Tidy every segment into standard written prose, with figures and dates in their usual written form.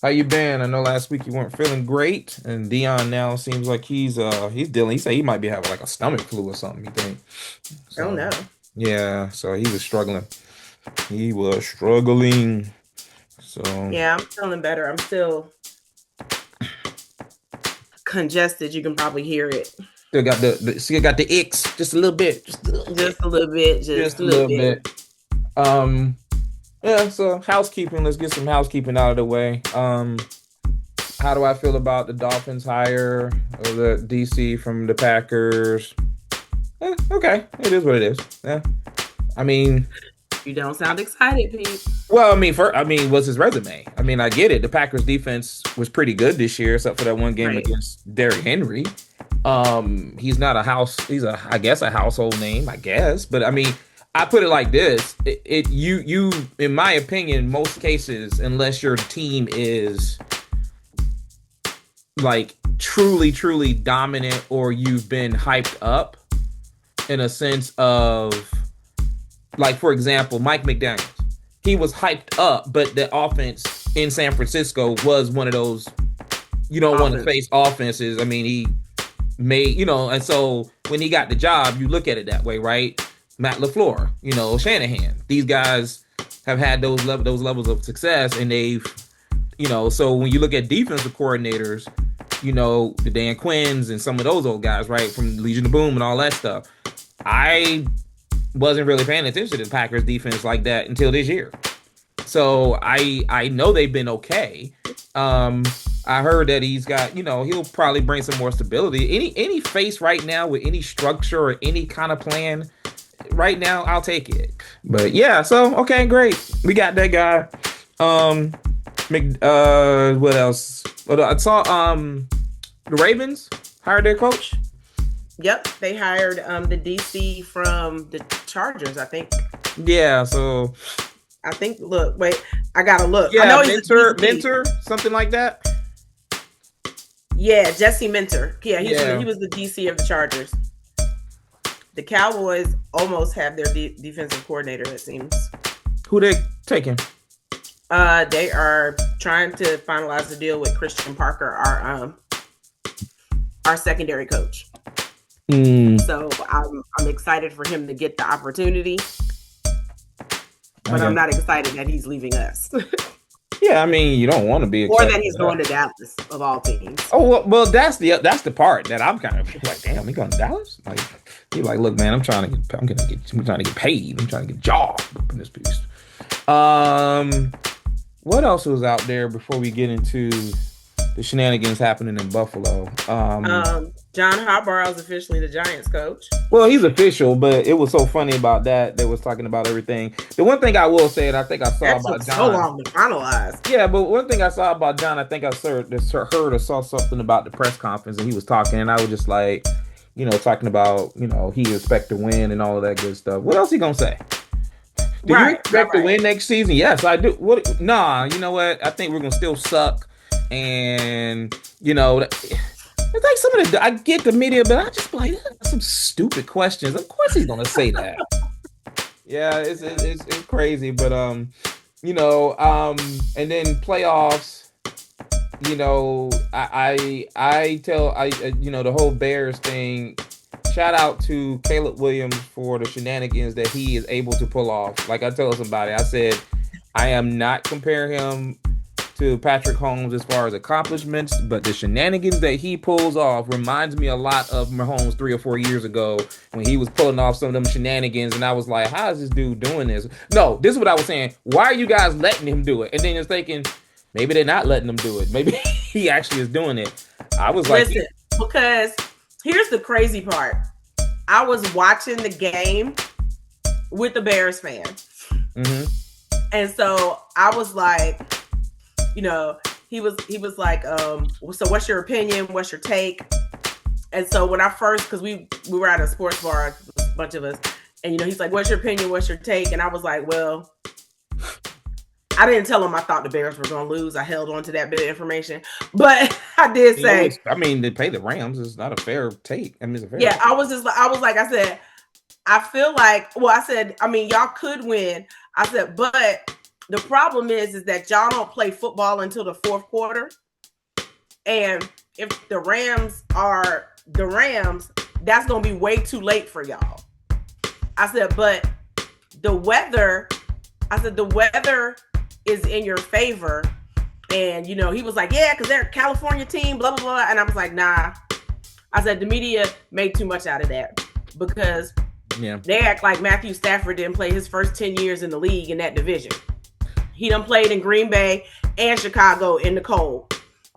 How you been? I know last week you weren't feeling great, and Dion now seems like he's dealing. He said he might be having like a stomach flu or something. You think? Oh So no. yeah, so he was struggling. He was struggling. So Yeah, I'm feeling better. I'm still congested. You can probably hear it. still got the icks just a little bit, just a little bit, Just a little bit, just just a a little little bit. bit. Um, yeah. So housekeeping. Let's get some housekeeping out of the way. How do I feel about the Dolphins hire of the DC from the Packers? Okay, it is what it is. Yeah, I mean, You don't sound excited, Pete. well, what's his resume? I mean, I get it. The Packers defense was pretty good this year, except for that one game Right. against Derrick Henry. He's not a house. He's I guess, a household name. I guess, but I mean, I put it like this: in my opinion, most cases, unless your team is like truly dominant or you've been hyped up in a sense of, like, for example, Mike McDaniels. He was hyped up, but the offense in San Francisco was one of those you don't want to Offense. face offenses. I mean, he made, and so when he got the job, you look at it that way, right? Matt LaFleur, Shanahan. These guys have had those levels of success, and they've, so when you look at defensive coordinators, the Dan Quinns and some of those old guys, right, from Legion of Boom and all that stuff. I wasn't really paying attention to the Packers defense like that until this year. So I know they've been okay. Um, I heard that he's got, he'll probably bring some more stability. Any face right now with any structure or any kind of plan right now, I'll take it. But yeah, so okay, great. We got that guy. Um, what else? I saw the Ravens hired their coach. Yep. They hired the DC from the Chargers, I think. Yeah, so Look, wait, I gotta look. I yeah, know he's a DC. mentor, something like that. Yeah, Jesse Minter. Yeah, he Yeah, was the DC of the Chargers. The Cowboys almost have their defensive coordinator, it seems. who they taking? They are trying to finalize the deal with Christian Parker, our secondary coach. Hmm. So I'm excited for him to get the opportunity, I but I'm got. not excited that he's leaving us Yeah, I mean, you don't want to be or excited that he's for going that. to Dallas of all teams. Oh well, that's the part that I'm kind of like, damn, he going to Dallas? Like, he like, look, man, I'm trying to get paid. I'm trying to get a job up in this piece. Um, what else was out there before we get into the shenanigans happening in Buffalo? John Harbaugh is officially the Giants coach. Well, he's official, but it was so funny about that. They was talking about everything. The one thing I will say, and I think I saw That took about so John. long to finalize. Yeah, but one thing I saw about John, I think I heard or saw something about the press conference, and he was talking, and I was just like, talking about, he expect to win and all of that good stuff. What else he gonna say? Do you expect to Right. win next season? Yes, I do. What? Nah, you know what? I think we're gonna still suck, and it's like some of the I get the media, but I just be like, that's some stupid questions. Of course he's gonna say that. Yeah, it's crazy, but and then playoffs. I tell the whole Bears thing. Shout out to Caleb Williams for the shenanigans that he is able to pull off. Like I told somebody, I said I am not comparing him to Patrick Holmes as far as accomplishments, but the shenanigans that he pulls off reminds me a lot of Mahomes 3 or 4 years ago when he was pulling off some of them shenanigans, and I was like, how is this dude doing this? No, this is what I was saying. Why are you guys letting him do it? And then you're thinking, maybe they're not letting him do it. Maybe he actually is doing it. I was like, Listen, because here's the crazy part. I was watching the game with the Bears fan. mm-hmm. And so I was like, he was like, so what's your opinion? What's your take? And so when I first, because we were at a sports bar, a bunch of us, and he's like, what's your opinion? What's your take? And I was like, well, I didn't tell him I thought the Bears were going to lose. I held on to that bit of information, but I did say, I mean, they pay the Rams. It's not a fair take. I mean, it's a fair yeah, take. I said, I feel like, well, I said, I mean, y'all could win. I said, but The problem is that y'all don't play football until the fourth quarter. And if the Rams are the Rams, that's going to be way too late for y'all. I said, but the weather is in your favor. And, you know, he was like, yeah, because they're a California team, blah, blah, blah. And I was like, nah. I said, the media made too much out of that because they act like Matthew Stafford didn't play his first 10 years in the league in that division. He done played in Green Bay and Chicago in the cold.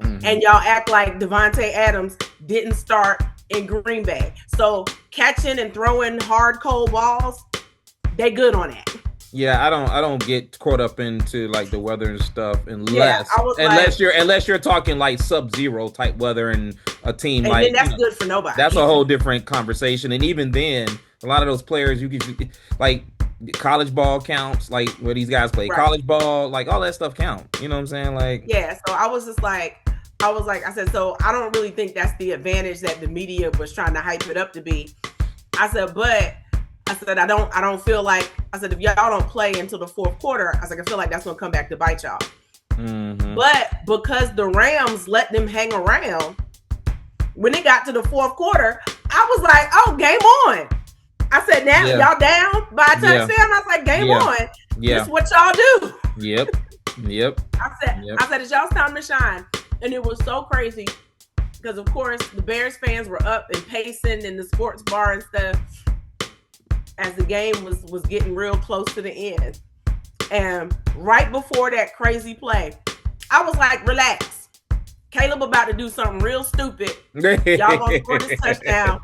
Mm-hmm. And y'all act like Devontae Adams didn't start in Green Bay. So catching and throwing hard, cold balls, they good on that. Yeah, I don't get caught up into like the weather and stuff unless you're talking like sub-zero type weather and a team and like then that's good for nobody. That's a whole different conversation. And even then, a lot of those players you can like college ball counts, like where these guys play college ball, like all that stuff count. You know what I'm saying? Like so I was like, I said, so I don't really think that's the advantage that the media was trying to hype it up to be. I said, I don't feel like, I said, if y'all don't play until the fourth quarter, I feel like that's going to come back to bite y'all. Mm-hmm. But because the Rams let them hang around, when it got to the fourth quarter, I was like, oh, game on. I said, now y'all down by a touchdown? I was like, game on. Yeah. This is what y'all do. Yep. I said, it's y'all's time to shine. And it was so crazy because, of course, the Bears fans were up and pacing in the sports bar and stuff as the game was getting real close to the end. And right before that crazy play, I was like, relax. Caleb about to do something real stupid. Y'all gonna score this touchdown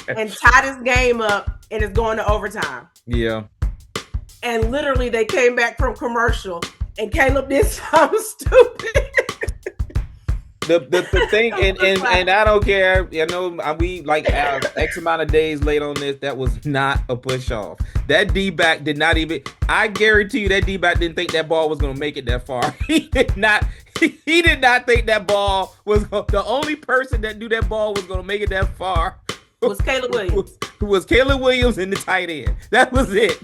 and tie this game up, and it's going to overtime. Yeah. And literally they came back from commercial and Caleb did something stupid. The thing, and I don't care. You know, we like X amount of days late on this. That was not a push off. That D-back did not even. I guarantee you that D-back didn't think that ball was going to make it that far. He did not. He did not think that ball was the only person that knew that ball was going to make it that far. Was Caleb Williams. Was Caleb Williams in the tight end. That was it.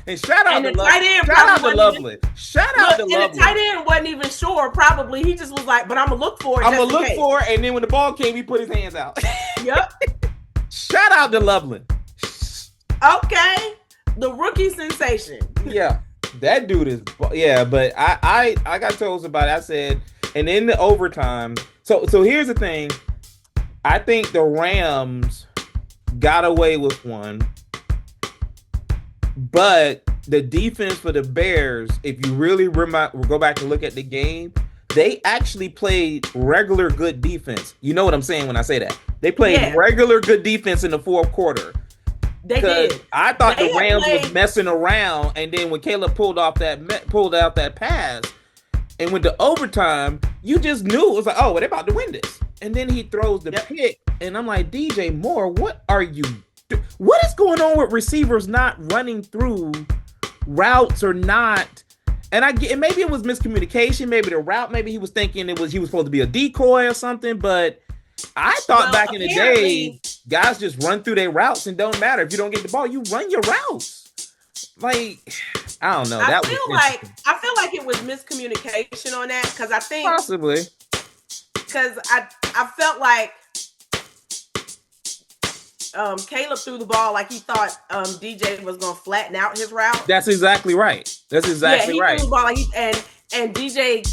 And shout out to Loveland. Shout out to Loveland. And the tight end wasn't even sure. Probably he just was like, "But I'm gonna look for it." I'm gonna look for it, and then when the ball came, he put his hands out. Yep. Shout out to Loveland. Okay, the rookie sensation. Yeah, that dude is. Yeah, but I got told about it. I said, and in the overtime. So here's the thing. I think the Rams got away with one. But the defense for the Bears, if you really go back and look at the game, they actually played regular good defense. You know what I'm saying when I say that? They played regular good defense in the fourth quarter. They did. I thought the Rams was messing around, and then when Caleb pulled out that pass and went to overtime, you just knew it was like, oh, well, they're about to win this. And then he throws the pick, and I'm like, DJ Moore, what are you doing? What is going on with receivers not running through routes or not? And I get, maybe it was miscommunication, maybe the route, maybe he was thinking he was supposed to be a decoy or something. But I thought back in the day, guys just run through their routes and don't matter if you don't get the ball, you run your routes. Like, I don't know. I feel like it was miscommunication on that because I think possibly because I felt like. Caleb threw the ball like he thought DJ was going to flatten out his route. That's exactly right. Right. He threw the ball like and DJ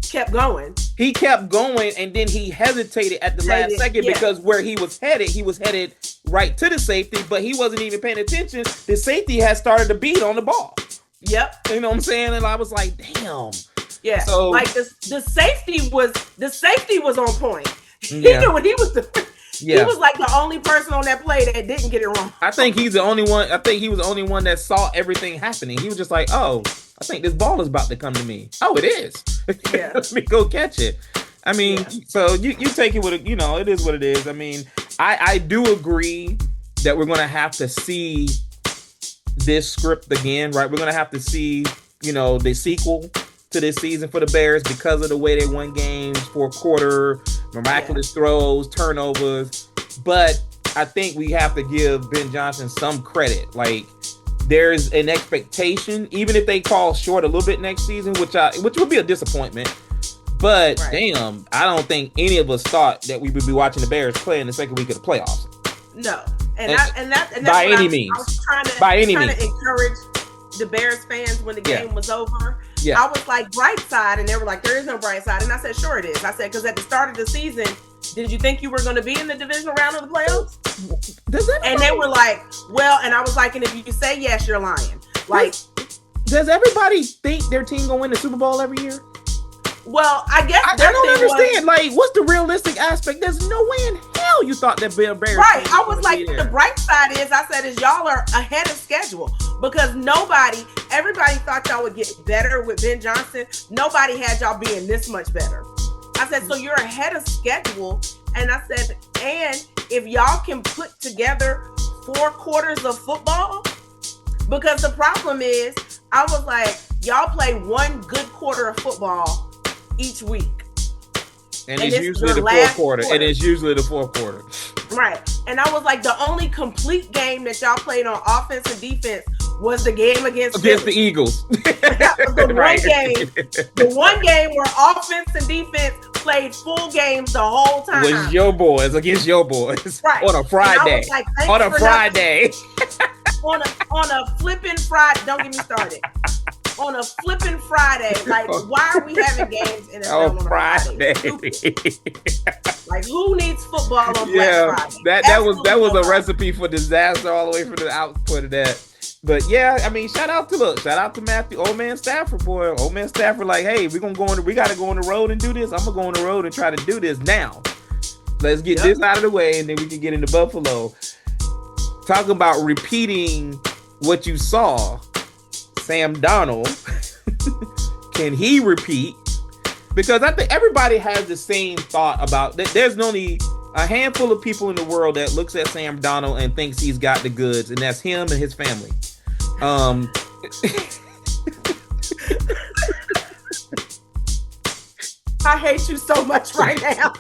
kept going. He kept going, and then he hesitated at the last second because where he was headed right to the safety, but he wasn't even paying attention. The safety had started to beat on the ball. Yep. You know what I'm saying? And I was like, damn. Yeah. So like the safety was on point. He knew what he was doing. Yeah. He was like the only person on that play that didn't get it wrong. I think he's the only one. I think he was the only one that saw everything happening. He was just like, oh, I think this ball is about to come to me. Oh, it is. Yeah. Let me go catch it. I mean, so you take it with it is what it is. I mean, I do agree that we're going to have to see this script again, right? We're going to have to see, the sequel to this season for the Bears because of the way they won games, fourth quarter, miraculous throws, turnovers. But I think we have to give Ben Johnson some credit. Like, there's an expectation, even if they fall short a little bit next season, which would be a disappointment. But damn, I don't think any of us thought that we would be watching the Bears play in the second week of the playoffs. No, and that's by any means. I was trying to encourage the Bears fans when the game was over. Yeah. I was like, bright side, and they were like, there is no bright side, and I said, sure it is. I said, because at the start of the season, did you think you were going to be in the divisional round of the playoffs? And they were like, well, and I was like, and if you say yes, you're lying. Like, does everybody think their team gonna win the Super Bowl every year? Well, I guess I don't understand. Like, what's the realistic aspect? There's no way in hell you thought that Bears. Right. I was like, the bright side is, I said, is y'all are ahead of schedule because everybody thought y'all would get better with Ben Johnson. Nobody had y'all being this much better. I said, so you're ahead of schedule. And I said, and if y'all can put together 4 quarters of football, because the problem is, I was like, y'all play 1 good quarter of football each week. And it's usually the fourth quarter. And it's usually the fourth quarter. Right. And I was like, the only complete game that y'all played on offense and defense was the game against the Eagles. The one game where offense and defense played full games the whole time. It was your boys against your boys. Right. On a Friday. Like, on a Friday. on a flipping Friday. Don't get me started. On a flipping Friday. Like, why are we having games in on a Friday? Like, who needs football on Black Friday? That was a recipe for disaster all the way from the output of that. But yeah, I mean, shout out to Matthew, old man Stafford, boy. Old man Stafford, like, hey, we gotta go on the road and do this. I'm gonna go on the road and try to do this now. Let's get this out of the way, and then we can get into Buffalo. Talking about repeating what you saw, Sam Darnold, can he repeat? Because I think everybody has the same thought about that. There's only a handful of people in the world that looks at Sam Darnold and thinks he's got the goods, and that's him and his family. I hate you so much right now.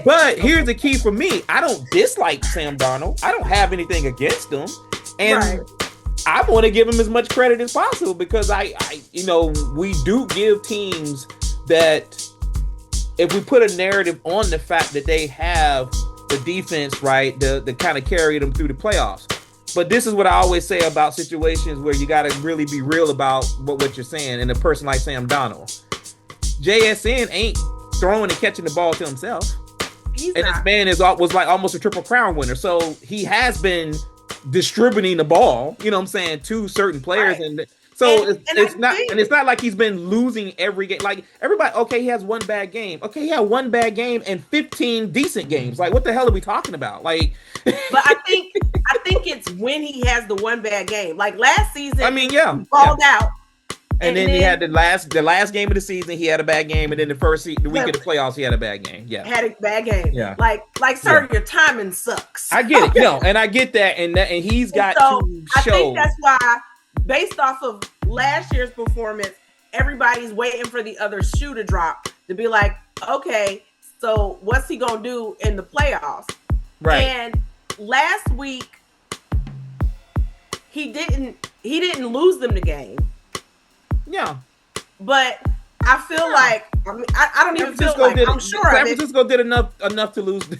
But here's the key for me. I don't dislike Sam Darnold. I don't have anything against him. And I want to give him as much credit as possible because we do give teams that if we put a narrative on the fact that they have the defense, right, the kind of carry them through the playoffs. But this is what I always say about situations where you got to really be real about what you're saying. And a person like Sam Darnold, JSN ain't throwing and catching the ball to himself. This man was like almost a Triple Crown winner. So he has been distributing the ball, you know what I'm saying, to certain players. Right. And so it's not like he's been losing every game. Like everybody, okay, he has one bad game. Okay, he had one bad game and 15 decent games. Like, what the hell are we talking about? Like, but I think it's when he has the one bad game. Like last season, I mean, he balled out. And then he had the last game of the season, he had a bad game, and then the week of the playoffs, he had a bad game. Yeah, had a bad game. Yeah, like sir, your timing sucks. I get it. No, and I get that, and he's got to show. I think that's why, based off of last year's performance, everybody's waiting for the other shoe to drop to be like, okay, so what's he gonna do in the playoffs? Right. And last week, he didn't lose them the game. Yeah, but I feel like I don't even feel like I'm sure San Francisco did enough to lose the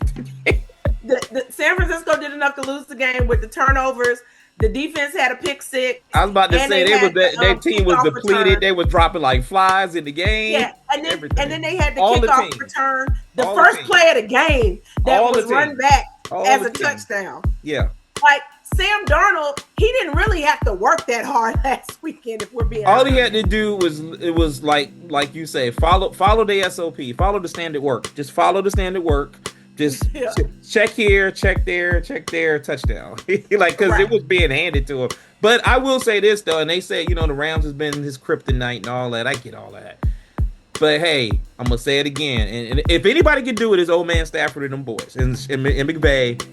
game. The San Francisco did enough to lose the game with the turnovers. The defense had a pick six. I was about to say their team was depleted. Return. They were dropping like flies in the game. Yeah, and then they had the kickoff return. The first play of the game that was run back as a touchdown. Yeah, like. Sam Darnold, he didn't really have to work that hard last weekend. If we're being honest. He had to do was like you say, follow the SOP, follow the standard work. Just follow the standard work. Just check here, check there, touchdown. Like because it was being handed to him. But I will say this though, and they say the Rams has been his kryptonite and all that. I get all that. But hey, I'm gonna say it again, and if anybody can do it, it's old man Stafford and them boys and McVay.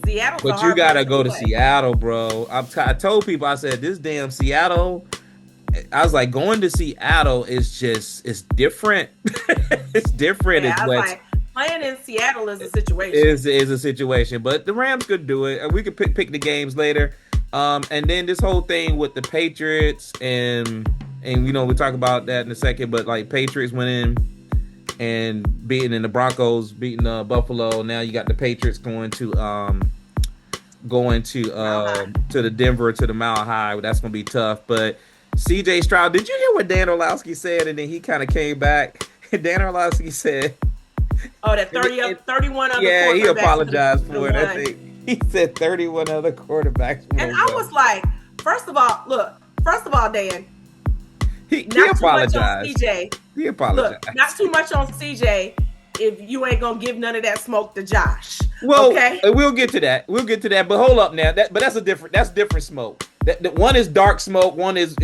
But you gotta go to Seattle, bro. I told people, I said, this damn Seattle. I was like, going to Seattle is different. It's different. Yeah, I was like, playing in Seattle is a situation. Is a situation, but the Rams could do it. We could pick the games later. And then this whole thing with the Patriots and you know, we'll talk about that in a second, but like Patriots went in and beating in the Broncos, beating Buffalo. Now you got the Patriots going to the Denver, to the Mile High. That's gonna be tough. But CJ Stroud, did you hear what Dan Orlovsky said? And then he kind of came back. Dan Orlovsky said, "Oh, that 31 other yeah, he apologized for it. I won." think he said 31 other quarterbacks. And I was like, first of all, Dan, he not too much on apologized. CJ. He apologized. Look, not too much on CJ if you ain't gonna give none of that smoke to Josh. Well, okay? We'll get to that. But hold up now. But that's different smoke. That one is dark smoke. One is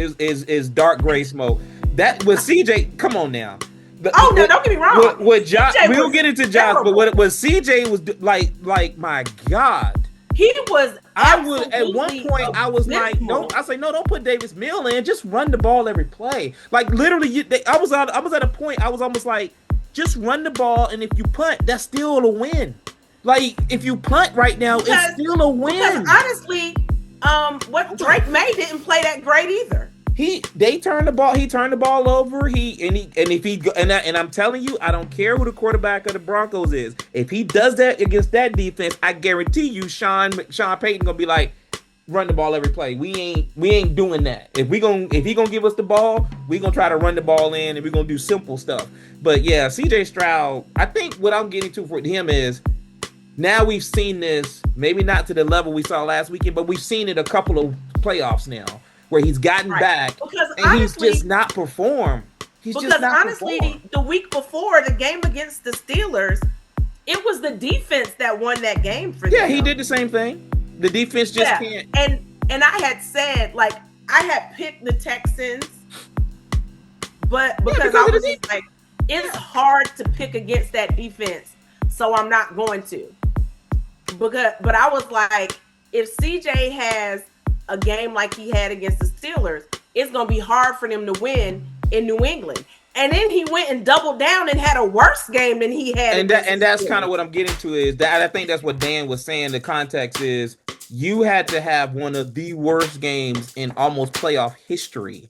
dark gray smoke. That with CJ. Come on now. Don't get me wrong. With Josh, we'll get into Josh. Terrible. But what CJ was like, my God. He was. I would at one point. I was like, no. No, don't put Davis Mill in. Just run the ball every play. Like literally, I was at a point. I was almost like, just run the ball, and if you punt, that's still a win. Like if you punt right now, it's still a win. Because honestly, what Drake May didn't play that great either. They turned the ball. He turned the ball over. And I'm telling you, I don't care who the quarterback of the Broncos is. If he does that against that defense, I guarantee you, Sean Payton gonna be like, run the ball every play. We ain't doing that. If he gonna give us the ball, we gonna try to run the ball in, and we gonna do simple stuff. But yeah, CJ Stroud. I think what I'm getting to for him is now we've seen this. Maybe not to the level we saw last weekend, but we've seen it a couple of playoffs now, where he's gotten back and honestly, he's just not performed. The week before the game against the Steelers, it was the defense that won that game for them. Yeah, he did the same thing. The defense just can't. And I had said, like, I had picked the Texans, but because I was just like, it's hard to pick against that defense, so I'm not going to. But I was like, if CJ has a game like he had against the Steelers, it's going to be hard for them to win in New England. And then he went and doubled down and had a worse game than he had. And that's kind of what I'm getting to is that I think that's what Dan was saying. The context is you had to have one of the worst games in almost playoff history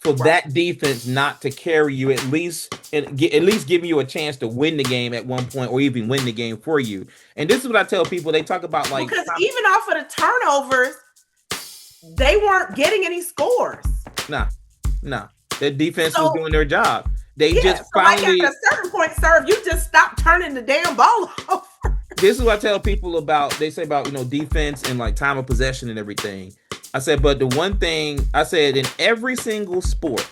for that defense not to carry you at least give you a chance to win the game at one point or even win the game for you. And this is what I tell people. They talk about like because even off of the turnovers, they weren't getting any scores. Nah. The defense was doing their job. They just finally. Like at a certain point, sir, if you just stop turning the damn ball over. This is what I tell people about. They say about defense and like time of possession and everything. I said, but the one thing I said in every single sport,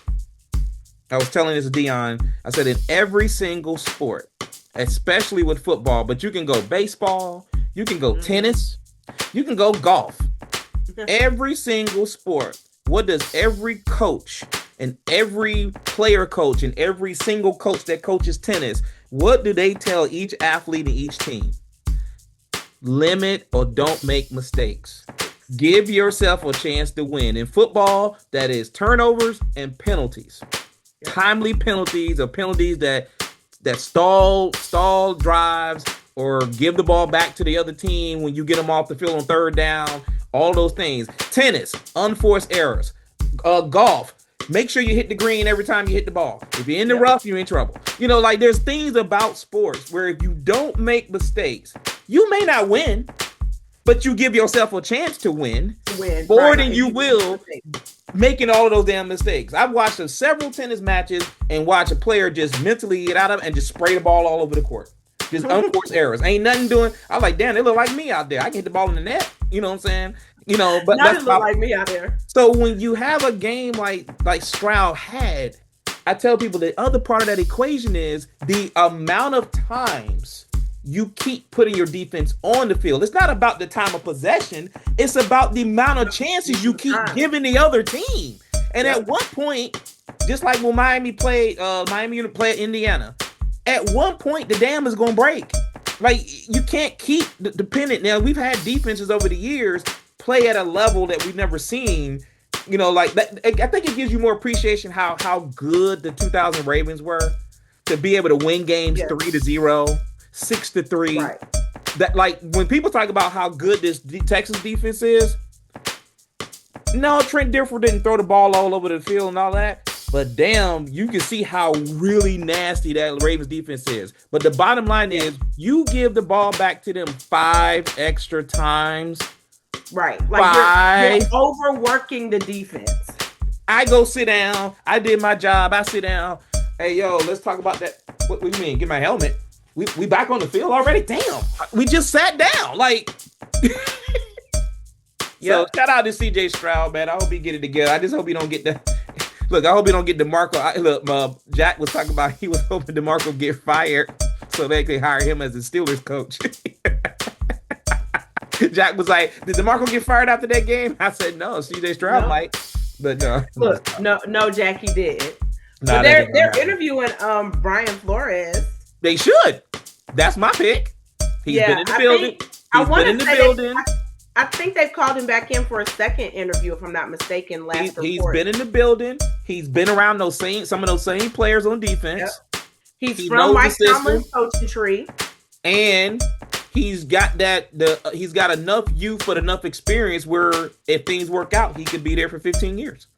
I was telling this to Dion. I said in every single sport, especially with football, but you can go baseball, you can go tennis, you can go golf. Every single sport. What does every coach and every player coach and every single coach that coaches tennis, what do they tell each athlete and each team? Limit or don't make mistakes. Give yourself a chance to win. In football, that is turnovers and penalties. Timely penalties or penalties that stall drives or give the ball back to the other team when you get them off the field on third down. All those things. Tennis, unforced errors. Golf, make sure you hit the green every time you hit the ball. If you're in the rough, you're in trouble. Like there's things about sports where if you don't make mistakes, you may not win, but you give yourself a chance to win more than you will making all of those damn mistakes. I've watched several tennis matches and watch a player just mentally get out of it and just spray the ball all over the court. Just unforced errors. Ain't nothing doing. I was like, damn, they look like me out there. I can hit the ball in the net. You know what I'm saying? But that's look like me out there. So when you have a game like Stroud had, I tell people the other part of that equation is the amount of times you keep putting your defense on the field. It's not about the time of possession. It's about the amount of chances you keep giving the other team. And at one point, just like when Miami played Indiana, at one point the dam is going to break. Like you can't keep dependent. Now we've had defenses over the years play at a level that we've never seen. Like that. I think it gives you more appreciation how good the 2000 Ravens were to be able to win games 3-0, 6-3. Right. That like when people talk about how good this Texas defense is, No, Trent Dilfer didn't throw the ball all over the field and all that. But damn, you can see how really nasty that Ravens defense is. But the bottom line is, you give the ball back to them 5 extra times. Right. Like you're overworking the defense. I go sit down. I did my job. I sit down. Hey, yo, let's talk about that. What do you mean? Get my helmet. We back on the field already? Damn. We just sat down. Like... So shout out to CJ Stroud, man. I hope he get it together. I just hope he don't get the... Look, I hope he don't get DeMarco. Jack was talking about he was hoping DeMarco get fired so they could hire him as the Steelers coach. Jack was like, did DeMarco get fired after that game? I said, no, CJ Stroud might. But no. Look, no, Jack, he didn't. But they're interviewing Brian Flores. They should. That's my pick. He's been in the building. I think they've called him back in for a second interview, if I'm not mistaken. He's been in the building. He's been around some of those same players on defense. Yep. He's from Mike Tomlin's coaching tree, and he's got he's got enough youth but enough experience where if things work out, he could be there for 15 years.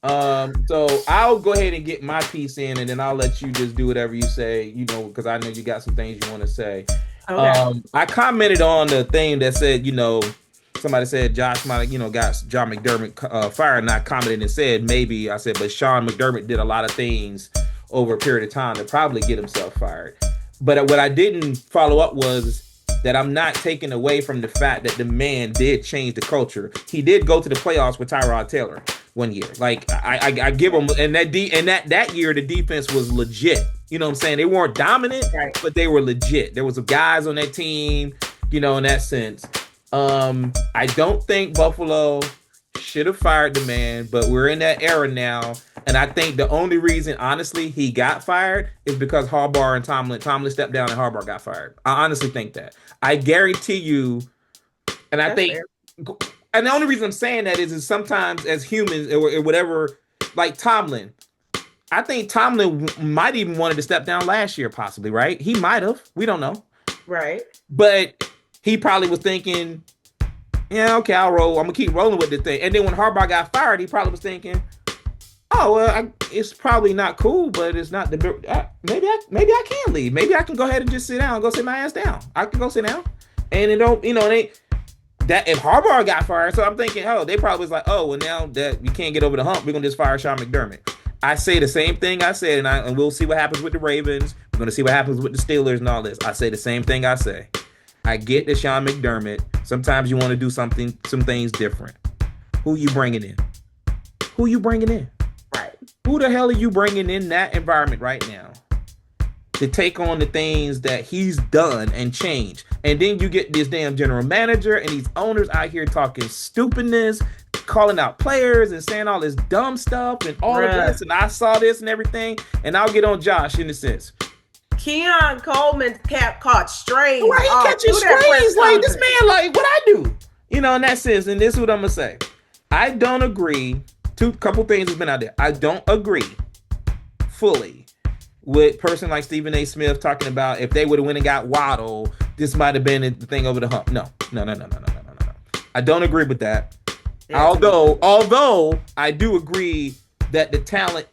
So I'll go ahead and get my piece in, and then I'll let you just do whatever you say. Because I know you got some things you want to say. Okay. I commented on the thing that said, somebody said Josh might have, got John McDermott fired, and I commented and said maybe. I said, but Sean McDermott did a lot of things over a period of time to probably get himself fired. But what I didn't follow up was that I'm not taking away from the fact that the man did change the culture. He did go to the playoffs with Tyrod Taylor one year. Like I give him, and that year the defense was legit. You know what I'm saying? They weren't dominant, right, but they were legit. There was some guys on that team, in that sense. I don't think Buffalo should have fired the man, but we're in that era now. And I think the only reason, honestly, he got fired is because Harbaugh and Tomlin stepped down and Harbaugh got fired. I honestly think that. I guarantee you, and I think, and the only reason I'm saying that is sometimes as humans or whatever, like Tomlin, I think Tomlin might even wanted to step down last year, possibly, right? He might have. We don't know. Right. But he probably was thinking, yeah, okay, I'll roll. I'm going to keep rolling with the thing. And then when Harbaugh got fired, he probably was thinking, oh, well, it's probably not cool, but it's not maybe I can leave. Maybe I can go ahead and just sit down and go sit my ass down. I can go sit down. And it don't, that if Harbaugh got fired, so I'm thinking, they probably was like, oh, well, now that we can't get over the hump, we're going to just fire Sean McDermott. I say the same thing I said, and we'll see what happens with the Ravens. We're going to see what happens with the Steelers and all this. I say the same thing I say. I get that Sean McDermott, sometimes you want to do some things different. Who you bringing in? Right. Who the hell are you bringing in that environment right now to take on the things that he's done and changed? And then you get this damn general manager and these owners out here talking stupidness, calling out players and saying all this dumb stuff and all of this. And I saw this and everything. And I'll get on Josh in a sense. Keon Coleman caught strays. Why he catching strays? Like, this man, like, what I do? In that sense. And this is what I'm going to say. I don't agree. Couple things has been out there. I don't agree fully with person like Stephen A. Smith talking about if they would have went and got Waddle, this might have been the thing over the hump. No. I don't agree with that. Although I do agree that the talent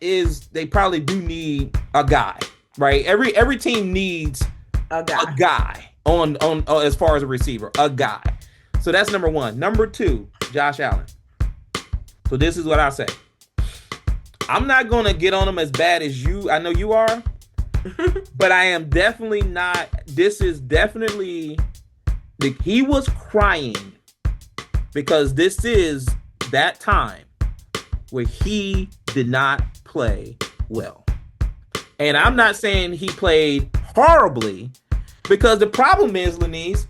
they probably do need a guy, right? Every team needs a guy on as far as a receiver, a guy. So that's number one. Number two, Josh Allen. So this is what I say. I'm not going to get on him as bad as you. I know you are. But I am definitely not. This is definitely. He was crying because this is that time where he did not play well. And I'm not saying he played horribly, because the problem is, Lenise,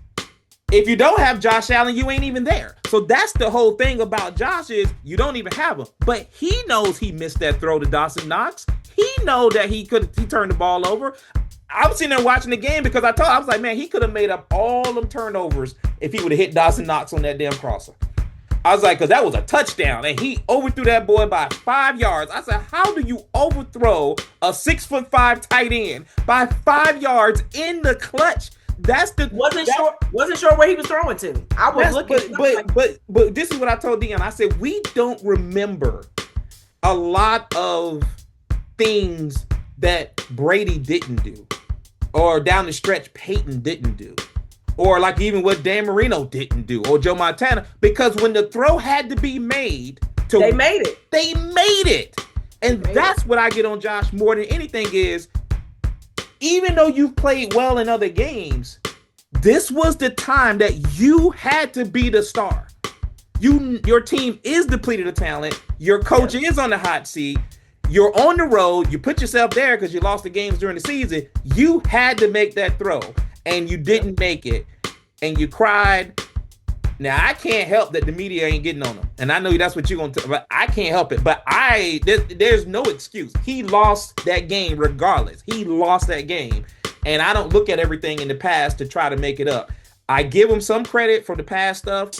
if you don't have Josh Allen, you ain't even there. So that's the whole thing about Josh is you don't even have him. But he knows he missed that throw to Dawson Knox. He know that he turned the ball over. I was sitting there watching the game because I was like, man, he could have made up all them turnovers if he would have hit Dawson Knox on that damn crosser. I was like, because that was a touchdown, and he overthrew that boy by 5 yards. I said, how do you overthrow a 6'5" tight end by 5 yards in the clutch? wasn't sure where he was throwing to. I was looking, but this is what I told Dion. I said we don't remember a lot of things that Brady didn't do, or down the stretch Peyton didn't do, or like even what Dan Marino didn't do, or Joe Montana, because when the throw had to be made, they made it. They made it, and that's what I get on Josh more than anything is, even though you've played well in other games, this was the time that you had to be the star. Your team is depleted of talent. Your coach is on the hot seat. You're on the road. You put yourself there because you lost the games during the season. You had to make that throw, and you didn't make it, and you cried. Now, I can't help that the media ain't getting on him, and I know that's what you're going to, but I can't help it. But there's no excuse. He lost that game regardless. He lost that game, and I don't look at everything in the past to try to make it up. I give him some credit for the past stuff,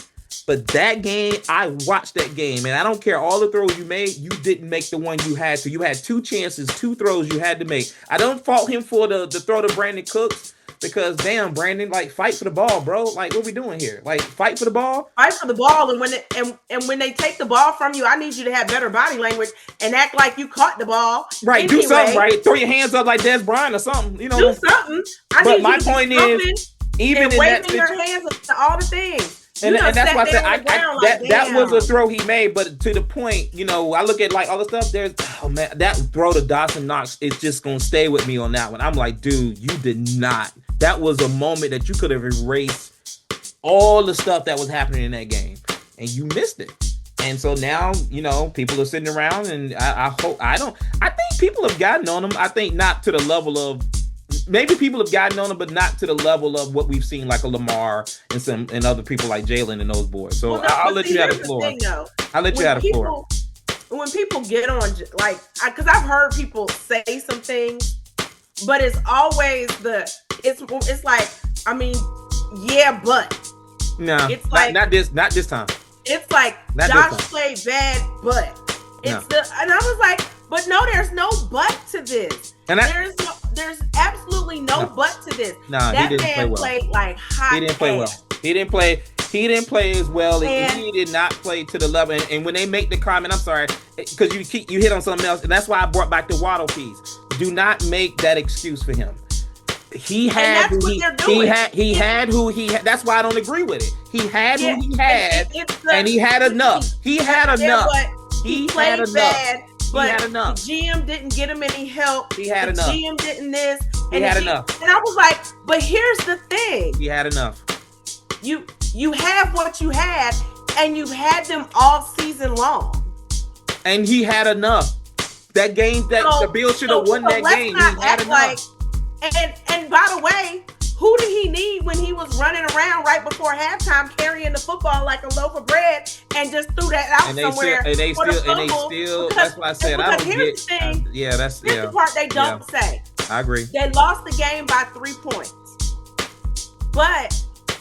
but that game, I watched that game, and I don't care all the throws you made, you didn't make the one you had to. You had 2 chances, 2 throws you had to make. I don't fault him for the throw to Brandon Cooks, because damn, Brandon, like, fight for the ball, bro. Like, what we doing here? Like, fight for the ball. Fight for the ball, and when they take the ball from you, I need you to have better body language and act like you caught the ball. Right, anyway. Do something, right? Throw your hands up like Des Bryant or something. You know, do something. But my point is, even in waving your hands to all the things. And that's why I said that was a throw he made, but to the point, you know, I look at like all the stuff. That throw to Dawson Knox is just gonna stay with me on that one. I'm like, dude, you did not. That was a moment that you could have erased all the stuff that was happening in that game, and you missed it. And so now, you know, people are sitting around, and I think people have gotten on him. I think not to the level of. Maybe people have gotten on him, but not to the level of what we've seen, like a Lamar and other people like Jalen and those boys. So I'll let you have the floor. I'll let you have the floor. When people get on, like, because I've heard people say some things, but it's always it's like, I mean, yeah, but no, it's like not this time. It's like not Josh played bad, but it's and I was like, but no, there's no but to this. And there's absolutely no but to this. That he didn't man played like hot. He didn't play well. He didn't play as well. He did not play to the level. And when they make the comment, I'm sorry, because you hit on something else, and that's why I brought back the Waddle piece. Do not make that excuse for him. He had who he had. That's why I don't agree with it. He had who he had, and he had enough. He had enough. He played bad. But the GM didn't get him any help. He had enough. The GM didn't this. He had enough. And I was like, but here's the thing. He had enough. You have what you had, and you've had them all season long. And he had enough. That game, the Bills should have won that game. He had enough. And by the way, who did he need when he was running around right before halftime carrying the football like a loaf of bread and just threw that out somewhere? And they still. That's why I said I don't get. Here's the part they don't say. I agree. They lost the game by 3 points, but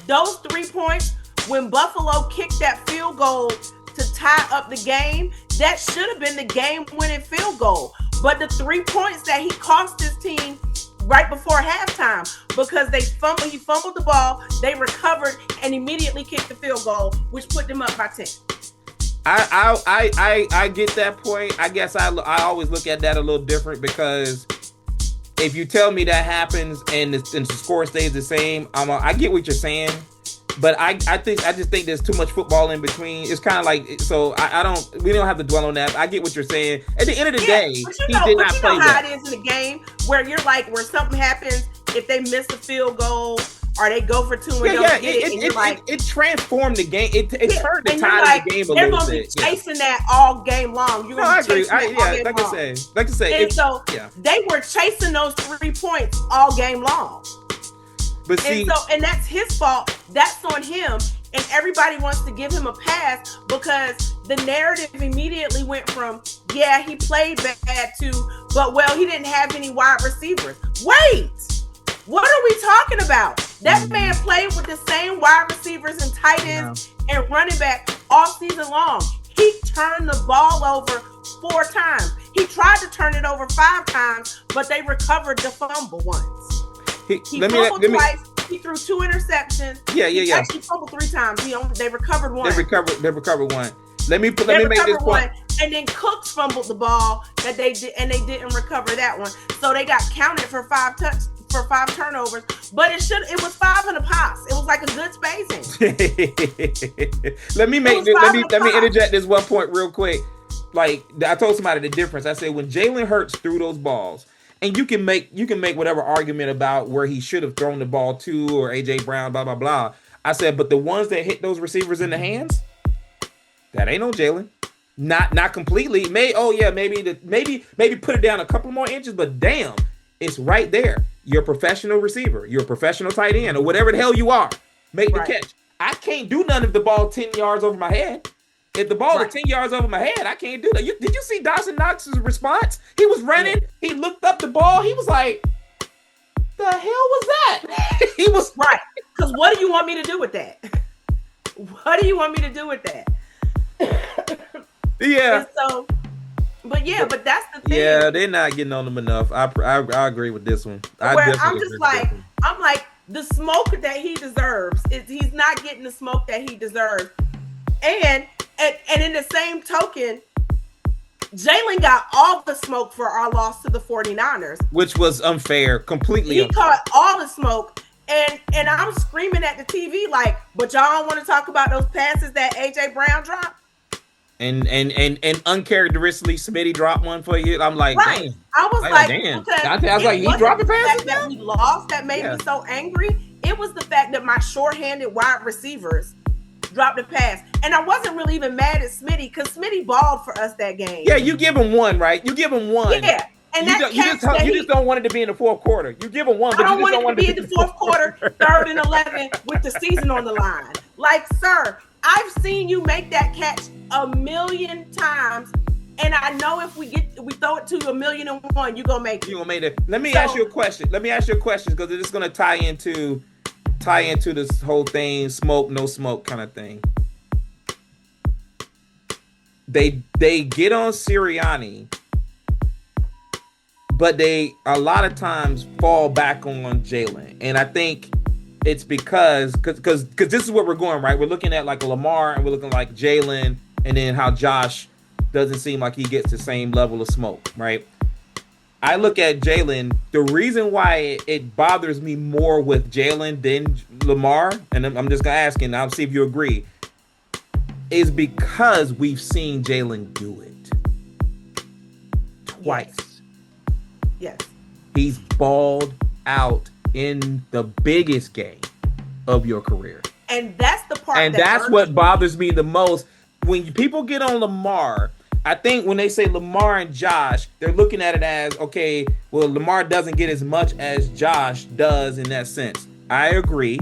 those 3 points, when Buffalo kicked that field goal to tie up the game, that should have been the game-winning field goal. But the 3 points that he cost his team right before halftime, because he fumbled the ball, they recovered and immediately kicked the field goal, which put them up by 10. I get that point. I guess I always look at that a little different, because if you tell me that happens and the score stays the same, I get what you're saying. But I just think there's too much football in between. It's kind of like, so we don't have to dwell on that. I get what you're saying. At the end of the day, he did not play well. How it is in the game where you're like, where something happens, if they miss a field goal or they go for 2 and don't get it, and you're like, it transformed the game. It turned the tide of the game a little bit. They're going to be chasing that all game long. You're going to be chasing that all game long. Like I say. And so they were chasing those 3 points all game long. But see, and that's his fault. That's on him. And everybody wants to give him a pass because the narrative immediately went from, yeah, he played bad too, but well, he didn't have any wide receivers. Wait, what are we talking about? That man played with the same wide receivers and tight ends and running back all season long. He turned the ball over 4 times. He tried to turn it over 5 times, but they recovered the fumble once. He fumbled twice. He threw 2 interceptions. Yeah. He actually fumbled 3 times. They recovered 1. They recovered 1. Let me make this point. And then Cooks fumbled the ball that they did, and they didn't recover that one. So they got counted for 5 turnovers. But it was 5 and a pass. It was like a good spacing. Let me interject this one point real quick. Like I told somebody the difference. I said when Jalen Hurts threw those balls, and you can make whatever argument about where he should have thrown the ball to or AJ Brown, blah blah blah. I said, but the ones that hit those receivers in the hands, that ain't no Jalen. Not completely. Maybe put it down a couple more inches, but damn, it's right there. You're a professional receiver. You're a professional tight end or whatever the hell you are. Make the catch. I can't do nothing if the ball 10 yards over my head. If the ball is 10 yards over my head, I can't do that. Did you see Dawson Knox's response? He was running. Yeah. He looked up the ball. He was like, the hell was that? He was right. Because what do you want me to do with that? What do you want me to do with that? Yeah. And but that's the thing. Yeah, they're not getting on them enough. I agree with this one. I'm like the smoke that he deserves. He's not getting the smoke that he deserves. And in the same token, Jalen got all the smoke for our loss to the 49ers. Which was unfair, completely He unfair. caught all the smoke. And I'm screaming at the TV like, but y'all don't want to talk about those passes that AJ Brown dropped? And uncharacteristically, Smitty dropped one for you. I'm like, right. damn. I was like, damn. I was like, he dropped the pass. That we lost that made me so angry. It was the fact that my shorthanded wide receivers dropped the pass, and I wasn't really even mad at Smitty because Smitty balled for us that game. Yeah, you give him one, right? You give him one. Yeah. And you just don't want it to be in the fourth quarter. You give him one, but I don't want it to be in the fourth quarter, 3rd and 11 with the season on the line. Like, sir, I've seen you make that catch 1,000,000 times, and I know if we throw it to 1,000,001, you're gonna make it. You're gonna make it. Let me ask you a question because it's gonna tie into this whole thing, smoke, no smoke kind of thing. They get on Sirianni, but they a lot of times fall back on Jalen, and I think it's because this is where we're going, right? We're looking at like Lamar, and we're looking like Jalen, and then how Josh doesn't seem like he gets the same level of smoke, right? I look at Jalen. The reason why it bothers me more with Jalen than Lamar, and I'm just gonna ask, and I'll see if you agree, is because we've seen Jalen do it twice. Yes. He's balled out in the biggest game of your career. And that's the part and that's what bothers me the most. When people get on Lamar, I think when they say Lamar and Josh, they're looking at it as, okay, well, Lamar doesn't get as much as Josh does in that sense. I agree.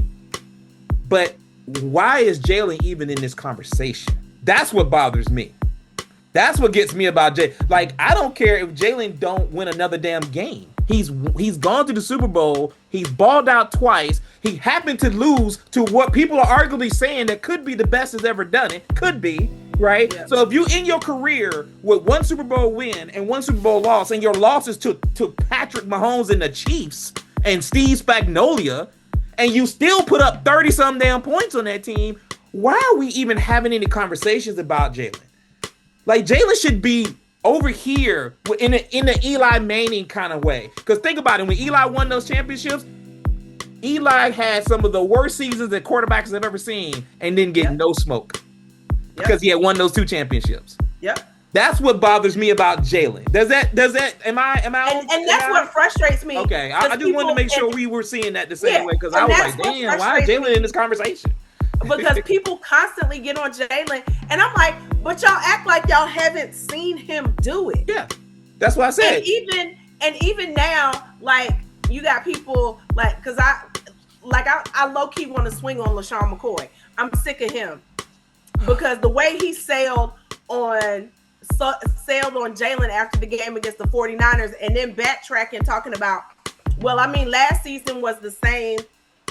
But why is Jalen even in this conversation? That's what bothers me. That's what gets me about Jalen. Like, I don't care if Jalen don't win another damn game. He's gone to the Super Bowl. He's balled out twice. He happened to lose to what people are arguably saying that could be the best has ever done it. Could be, right? Yeah. So if you in your career with one Super Bowl win and one Super Bowl loss, and your losses to Patrick Mahomes and the Chiefs and Steve Spagnuolo, and you still put up 30-some damn points on that team, why are we even having any conversations about Jalen? Like, Jalen should be over here in the Eli Manning kind of way. Because think about it, when Eli won those championships, Eli had some of the worst seasons that quarterbacks have ever seen and didn't get no smoke because he had won those 2 championships. Yep. That's what bothers me about Jalen. Does that? Am I? And that's what frustrates me. Okay, I just wanted to make sure we were seeing that the same way, because I was like, damn, why is Jalen in this conversation? Because people constantly get on Jalen, and I'm like, but y'all act like y'all haven't seen him do it. Yeah, that's what I said. And even now, like, you got people like, because I low key want to swing on LaShawn McCoy. I'm sick of him because the way he sailed on Jalen after the game against the 49ers, and then backtracking, talking about, well, I mean, last season was the same,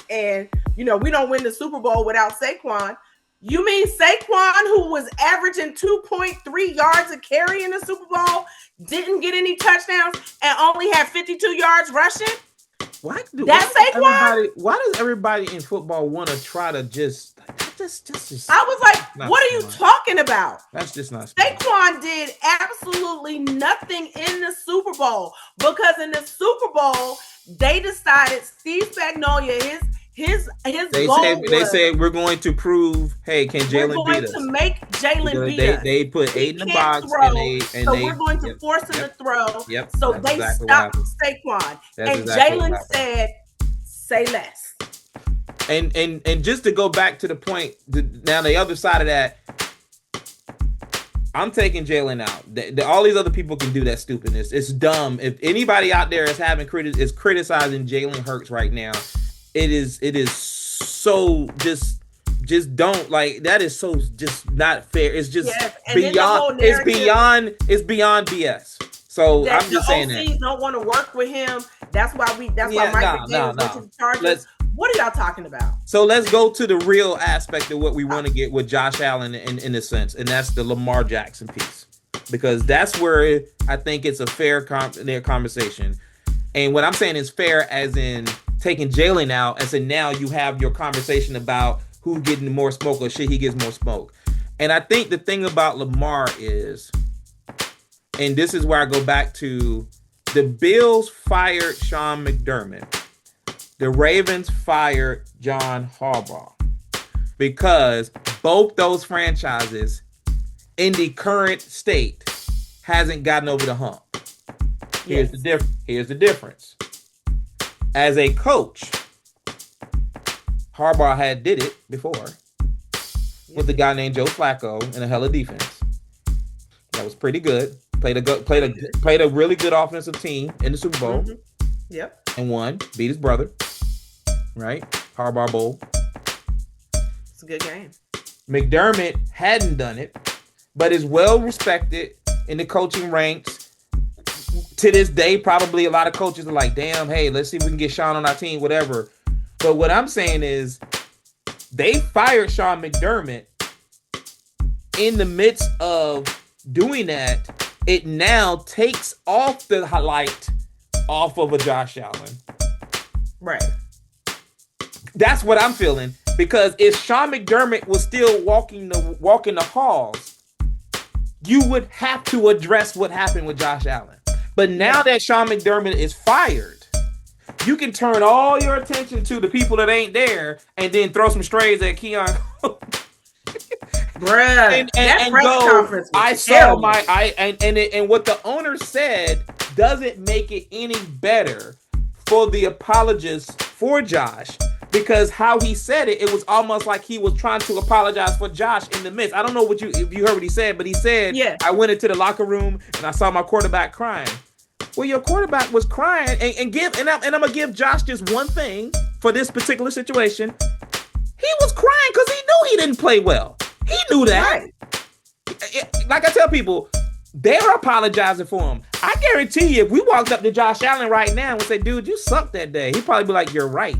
and we don't win the Super Bowl without Saquon. You mean Saquon, who was averaging 2.3 yards a carry in the Super Bowl, didn't get any touchdowns and only had 52 yards rushing? Why does everybody in football want to try to just I was like, what are you talking about? That's just not Saquon did absolutely nothing in the Super Bowl, because in the Super Bowl they decided Steve Spagnuolo, his goal they said we're going to prove, hey, can Jalen beat us? We're going to make Jalen beat us. They put 8 in the box, so we're going to force him to throw. Yep. So they stopped Saquon, and Jalen said, "Say less." And just to go back to the point, now the other side of that, I'm taking Jalen out. All these other people can do that stupidness. It's dumb. If anybody out there is criticizing Jalen Hurts right now, it is so just don't, like, that is so just not fair. It's just beyond BS. So I'm just saying that OCs don't want to work with him. That's why Mike McDaniels went to the Chargers. What are y'all talking about? So let's go to the real aspect of what we want to get with Josh Allen in a sense, and that's the Lamar Jackson piece, because that's where I think it's a fair conversation. And what I'm saying is fair as in taking Jalen out, as in now you have your conversation about who's getting more smoke or shit he gets more smoke. And I think the thing about Lamar is, and this is where I go back to, the Bills fired Sean McDermott. The Ravens fired John Harbaugh, because both those franchises in the current state hasn't gotten over the hump. Here's the difference. As a coach, Harbaugh did it before with a guy named Joe Flacco and a hella defense. That was pretty good. Played a really good offensive team in the Super Bowl. Mm-hmm. Yep. And won. Beat his brother. Right? Harbaugh Bowl. It's a good game. McDermott hadn't done it, but is well respected in the coaching ranks. To this day, probably a lot of coaches are like, damn, hey, let's see if we can get Sean on our team, whatever. But what I'm saying is, they fired Sean McDermott. In the midst of doing that, it now takes off the light off of a Josh Allen. Right. That's what I'm feeling. Because if Sean McDermott was still walking the halls, you would have to address what happened with Josh Allen. But now that Sean McDermott is fired, you can turn all your attention to the people that ain't there and then throw some strays at Keon. Bruh, and go, I saw and what the owner said doesn't make it any better for the apologists for Josh, because how he said it was almost like he was trying to apologize for Josh in the midst. I don't know if you heard what he said, but he said, I went into the locker room and I saw my quarterback crying. Well, your quarterback was crying, and I'm gonna give Josh just one thing for this particular situation. He was crying because he knew he didn't play well. He knew that. Right. Like I tell people, they're apologizing for him. I guarantee you, if we walked up to Josh Allen right now and say, dude, you sucked that day, he'd probably be like, you're right.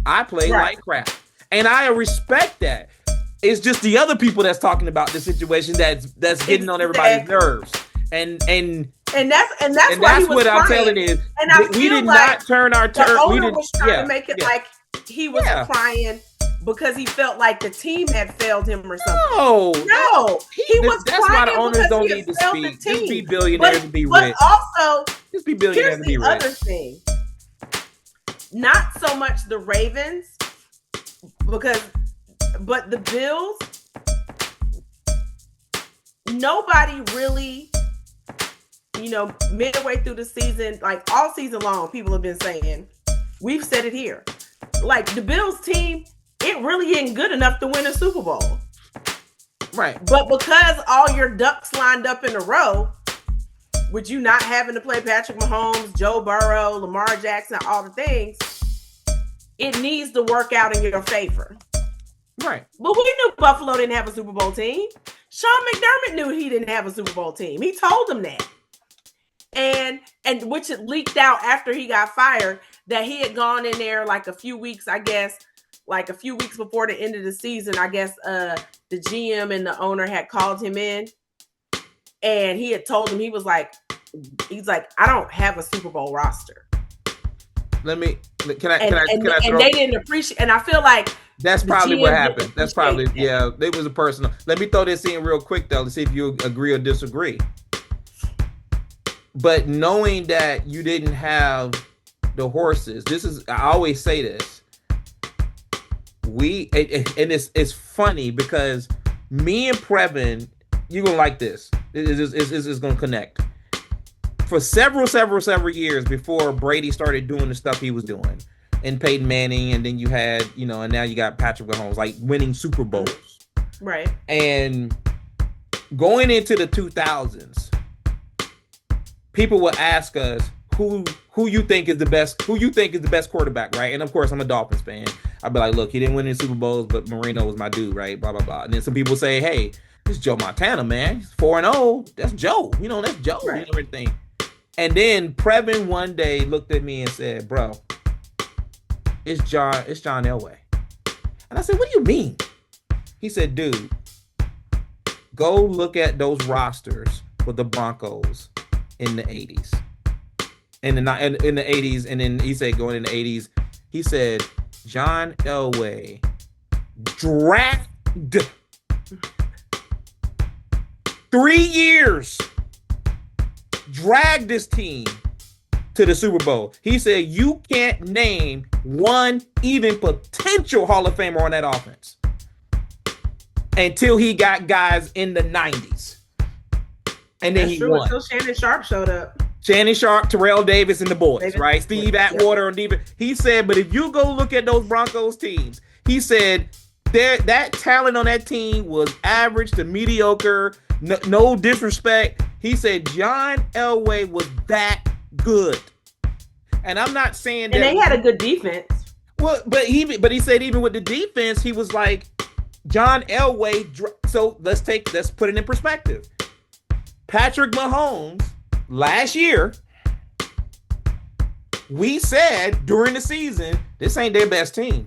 I played like crap. And I respect that. It's just the other people that's talking about the situation that's getting on everybody's nerves. And that's why what I'm telling is, and we did not turn our turn. We was trying to make it like he was crying because he felt like the team had failed him or something. No, he was. That's why the owners don't need to speak. Just be billionaires and be rich. But also, just be billionaires and be rich. Here's the other thing. Not so much the Ravens, but the Bills. Nobody really, midway through the season, like all season long, people have been saying, we've said it here, like the Bills team, it really ain't good enough to win a Super Bowl. Right. But because all your ducks lined up in a row, with you not having to play Patrick Mahomes, Joe Burrow, Lamar Jackson, all the things, it needs to work out in your favor. Right. But we knew Buffalo didn't have a Super Bowl team. Sean McDermott knew he didn't have a Super Bowl team. He told them that. And which it leaked out after he got fired, that he had gone in there like a few weeks before the end of the season. I guess the GM and the owner had called him in, and he had told him, he's like, I don't have a Super Bowl roster. let me. Can I And throw? they didn't appreciate. And I feel like That's probably GM what didn't happened. That's appreciate probably It was a personal. Let me throw this in real quick though to see if you agree or disagree. But knowing that you didn't have the horses, I always say this. And it's funny because me and Previn, you're gonna like this. It's gonna connect. For several years before Brady started doing the stuff he was doing, and Peyton Manning, and then you had, and now you got Patrick Mahomes, like winning Super Bowls. Right. And going into the 2000s, people would ask us who you think is the best quarterback, right? And of course, I'm a Dolphins fan. I'd be like, look, he didn't win any Super Bowls, but Marino was my dude, right? Blah blah blah. And then some people say, hey, it's Joe Montana, man. He's 4-0. That's Joe. That's Joe. Right. And everything. And then Previn one day looked at me and said, bro, it's John Elway. And I said, what do you mean? He said, dude, go look at those rosters for the Broncos in the 80s. In the 80s, and then he said going in the 80s, he said John Elway dragged 3 years, dragged this team to the Super Bowl. He said you can't name one even potential Hall of Famer on that offense until he got guys in the 90s. And then he won. Until Shannon Sharp showed up. Shannon Sharp, Terrell Davis, and the boys, right? Steve Atwater on defense. He said, but if you go look at those Broncos teams, he said that talent on that team was average to mediocre, no disrespect. He said John Elway was that good. And I'm not saying that. And they had a good defense. Well, but he said even with the defense, he was like John Elway. So let's put it in perspective. Patrick Mahomes last year, we said during the season, this ain't their best team.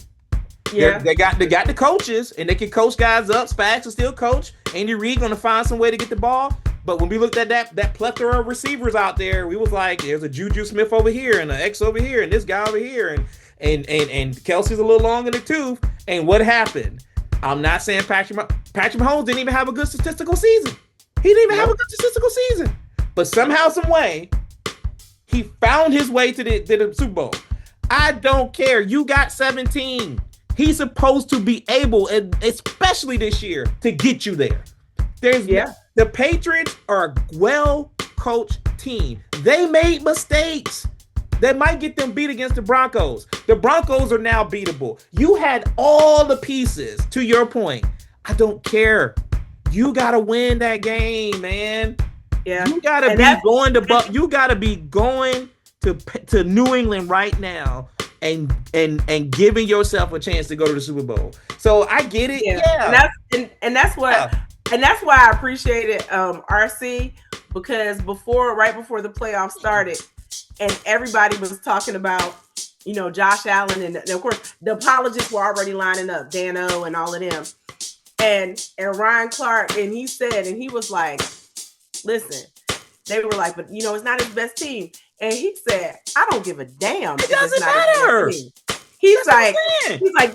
Yeah, they got the coaches, and they can coach guys up. Spags will still coach. Andy Reid gonna find some way to get the ball. But when we looked at that plethora of receivers out there, we was like, there's a Juju Smith over here and an X over here and this guy over here, and Kelsey's a little long in the tooth. And what happened? I'm not saying Patrick Mahomes didn't even have a good statistical season. He didn't even have a good statistical season. But somehow, some way, he found his way to the Super Bowl. I don't care. You got 17. He's supposed to be able, and especially this year, to get you there. The Patriots are a well-coached team. They made mistakes that might get them beat against the Broncos. The Broncos are now beatable. You had all the pieces, to your point. I don't care. You got to win that game, man. Yeah. You got to be going to New England right now and giving yourself a chance to go to the Super Bowl. So I get it. Yeah. And that's why I appreciated RC, because right before the playoffs started and everybody was talking about, Josh Allen, and of course the apologists were already lining up, Dano and all of them. And Ryan Clark, and he was like, listen, they were like, but it's not his best team. And he said, I don't give a damn. It doesn't matter. He's like,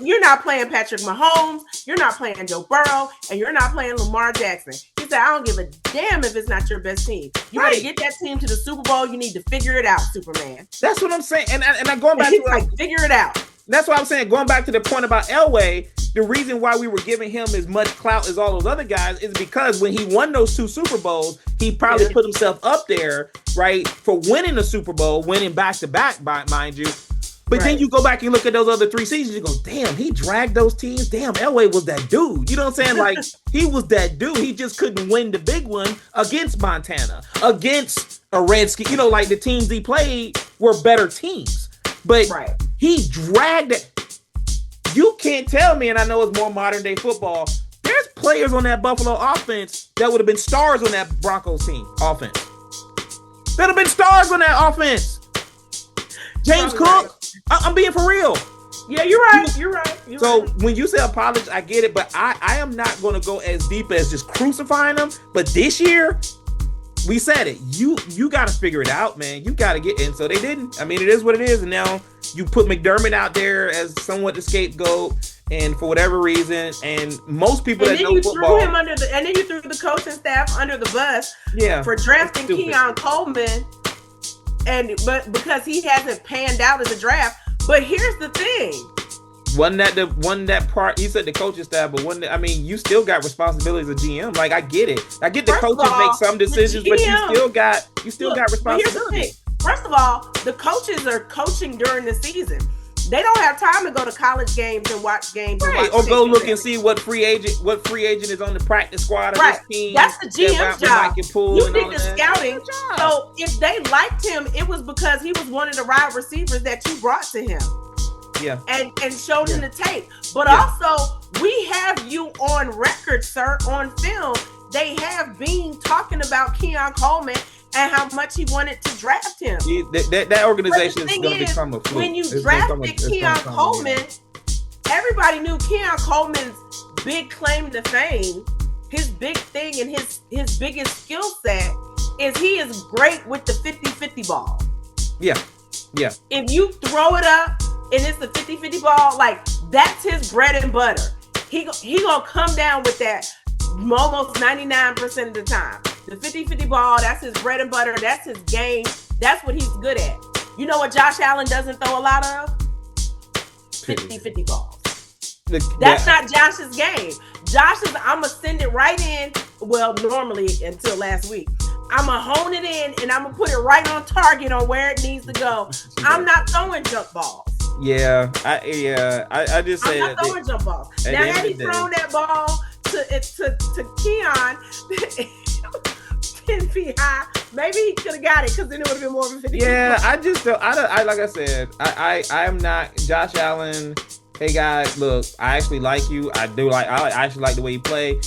you're not playing Patrick Mahomes, you're not playing Joe Burrow, and you're not playing Lamar Jackson. He said, I don't give a damn if it's not your best team. You got to get that team to the Super Bowl. You need to figure it out, Superman. That's what I'm saying. And I'm going back to figure it out. That's what I'm saying. Going back to the point about Elway, the reason why we were giving him as much clout as all those other guys is because when he won those 2 Super Bowls, he probably put himself up there, right, for winning the Super Bowl, winning back-to-back, mind you. But then you go back and look at those other 3 seasons, you go, damn, he dragged those teams. Damn, Elway was that dude. You know what I'm saying? Like, he was that dude. He just couldn't win the big one against Montana, against a Redskin. Like the teams he played were better teams. But he dragged it. You can't tell me, and I know it's more modern day football, there's players on that Buffalo offense that would have been stars on that Broncos team offense. That have been stars on that offense. James Cook, I'm being for real. Yeah, you're right. So when you say apology, I get it, but I am not going to go as deep as just crucifying them. But this year, we said it. You got to figure it out, man. You got to get in. So they didn't. I mean, it is what it is. And now you put McDermott out there as somewhat the scapegoat, and for whatever reason, and most people that know football, and then you threw the coaching staff under the bus, for drafting Keon Coleman, but because he hasn't panned out in the draft. But here's the thing. Wasn't that part? You said the coaching staff, but you still got responsibilities as GM. Like, I get it. I get the coaches make some decisions, but you still got responsibility. Here's the thing. First of all, the coaches are coaching during the season. They don't have time to go to college games and watch games. Right. Or go look and see what free agent is on the practice squad of this team. That's the GM's job. You did the scouting. So if they liked him, it was because he was one of the wide receivers that you brought to him. Yeah. And showed him the tape. But also, we have you on record, sir, on film. They have been talking about Keon Coleman and how much he wanted to draft him. That organization is going to become a fluke. When you drafted Keon Coleman, everybody knew Keon Coleman's big claim to fame, his big thing and his biggest skill set is he is great with the 50-50 ball. Yeah. Yeah. If you throw it up and it's the 50-50 ball, like, that's his bread and butter. He gonna come down with that almost 99% of the time. The 50-50 ball, that's his bread and butter. That's his game. That's what he's good at. You know what Josh Allen doesn't throw a lot of? 50-50 balls. That's not Josh's game. Josh's, I'm going to send it right in. Well, normally until last week. I'm going to hone it in and I'm going to put it right on target on where it needs to go. I'm not throwing jump balls. Yeah. I just say I'm not throwing jump balls. Now, had he thrown that ball to Keon 10 feet high, maybe he could have got it because then it would have been more of a 50. Yeah, I just don't. Like I said, I'm not Josh Allen. Hey guys, look, I actually like you. I actually like the way you play.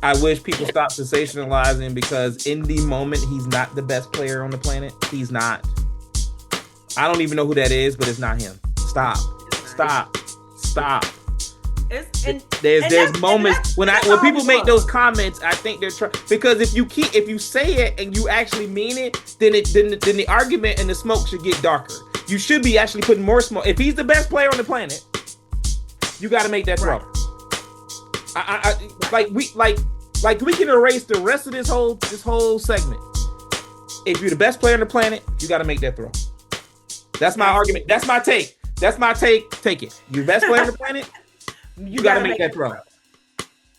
I wish people stop sensationalizing because in the moment he's not the best player on the planet. He's not. I don't even know who that is, but it's not him. Stop. There's moments when people make those comments, I think they're trying, because if you say it and you actually mean it, then the argument and the smoke should get darker. You should be actually putting more smoke. If he's the best player on the planet, you got to make that throw. Right. We can erase the rest of this whole segment. If you're the best player on the planet, you got to make that throw. That's my argument. That's my take. Take it. You're the best player on the planet. You got to make that throw.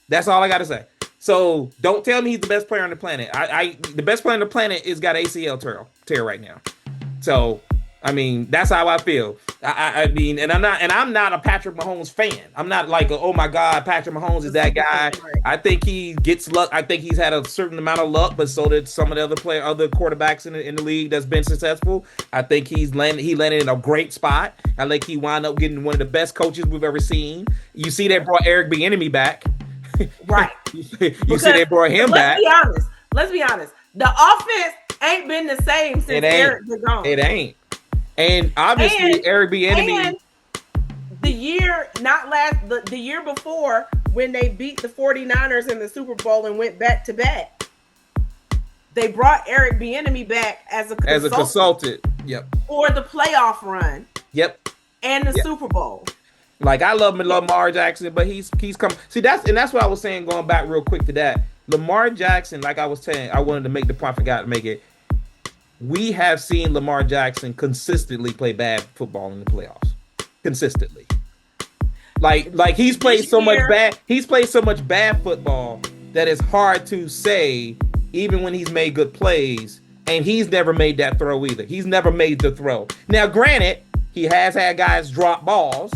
That's all I got to say. So don't tell me he's the best player on the planet. The best player on the planet is got ACL tear right now. So I mean, that's how I feel. I mean, and I'm not a Patrick Mahomes fan. I'm not like, oh my God, Patrick Mahomes is that guy. I think he gets luck. I think he's had a certain amount of luck, but so did some of the other quarterbacks in the league that's been successful. I think he landed in a great spot. I think he wound up getting one of the best coaches we've ever seen. You see, they brought Eric Bieniemy back. Right. you see, they brought him back. Let's be honest. The offense ain't been the same since Eric been gone. It ain't. And obviously, Eric Bieniemy. The year before, when they beat the 49ers in the Super Bowl and went back to back, they brought Eric Bieniemy back as a consultant. Yep. For the playoff run. Yep. And the Super Bowl. Like, I love Lamar Jackson, but he's come. See, that's what I was saying. Going back real quick to that, Lamar Jackson. Like I was saying, I wanted to make the point. I forgot to make it. We have seen Lamar Jackson consistently play bad football in the playoffs. Consistently. Like he's played so much bad football that it's hard to say, even when he's made good plays, and he's never made that throw either. He's never made the throw. Now, granted, he has had guys drop balls,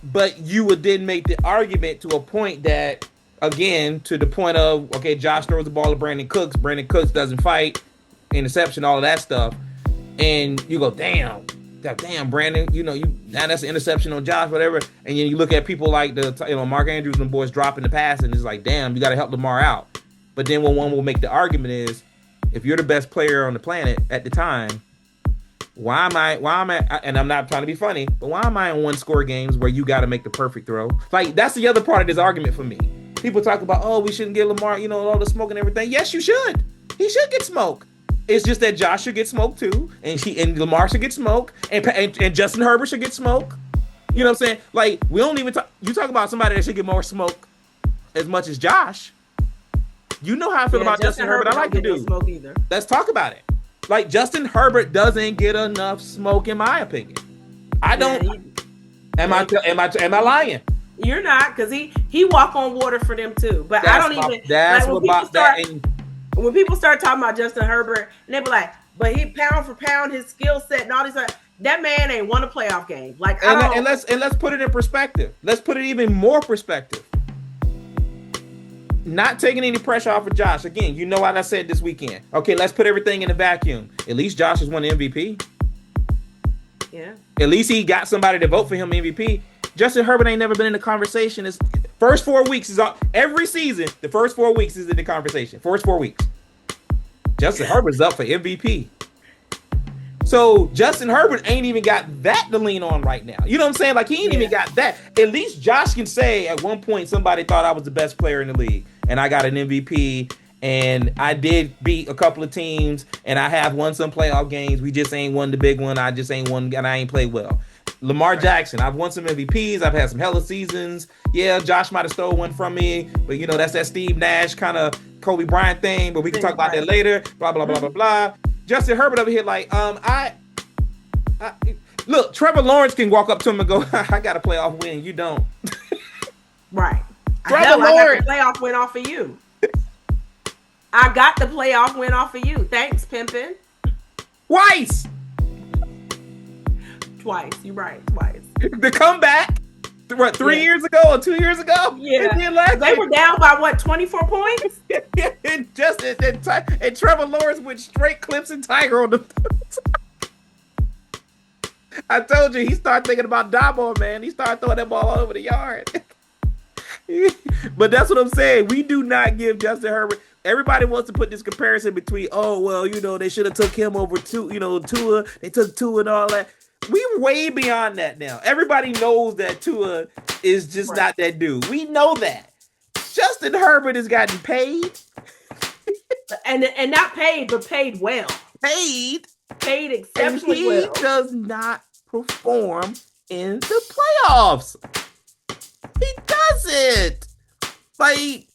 but you would then make the argument to a point that, again, to the point of, okay, Josh throws the ball to Brandon Cooks. Brandon Cooks doesn't fight. Interception, all of that stuff. And you go, damn, Brandon, now that's an interception on Josh, whatever. And then you look at people like Mark Andrews and the boys dropping the pass, and it's like, damn, you got to help Lamar out. But then what one will make the argument is, if you're the best player on the planet at the time, why am I, and I'm not trying to be funny, but why am I in one-score games where you got to make the perfect throw? Like, that's the other part of this argument for me. People talk about, oh, we shouldn't give Lamar, all the smoke and everything. Yes, you should. He should get smoke. It's just that Josh should get smoke too, and Lamar should get smoke, and Justin Herbert should get smoke. You know what I'm saying? Like, we don't even talk. You talk about somebody that should get more smoke as much as Josh. You know how I feel about Justin Herbert. I like to do. Smoke either. Let's talk about it. Like, Justin Herbert doesn't get enough smoke, in my opinion. I don't. Am I lying? You're not, because he walk on water for them too. But I don't even. That's like, what about that. When people start talking about Justin Herbert, and they be like, but he pound for pound, his skill set and all these stuff. That man ain't won a playoff game. Like, and let's put it in perspective. Let's put it even more perspective. Not taking any pressure off of Josh. Again, you know what I said this weekend. Okay, let's put everything in a vacuum. At least Josh has won the MVP. Yeah. At least he got somebody to vote for him MVP. Justin Herbert ain't never been in the conversation. It's first 4 weeks is all, every season. The first 4 weeks is in the conversation. First 4 weeks. Justin Herbert's up for MVP. So Justin Herbert ain't even got that to lean on right now. You know what I'm saying? Like, he ain't even got that. At least Josh can say at one point somebody thought I was the best player in the league and I got an MVP and I did beat a couple of teams and I have won some playoff games. We just ain't won the big one. I just ain't won and I ain't played well. Lamar Jackson, I've won some MVPs. I've had some hella seasons. Yeah, Josh might have stole one from me, but that's that Steve Nash kind of Kobe Bryant thing, but we can talk about that later. Blah, blah, blah, blah, blah. Justin Herbert over here like, look, Trevor Lawrence can walk up to him and go, I got a playoff win. You don't. Right. Trevor Lawrence. I got the playoff win off of you. I got the playoff win off of you. Thanks, Pimpin. Twice. You're right. Twice. The comeback. What, 3 years ago or 2 years ago? Yeah. They were down by what, 24 points? and Trevor Lawrence went straight Clips and Tiger on the. I told you, he started thinking about Dabo, man. He started throwing that ball all over the yard. But that's what I'm saying. We do not give Justin Herbert. Everybody wants to put this comparison between, they should have took him over Tua. They took Tua and all that. We're way beyond that now. Everybody knows that Tua is just not that dude. We know that. Justin Herbert has gotten paid. and not paid, but paid well. Paid Exceptionally well. He does not perform in the playoffs. He doesn't. Like,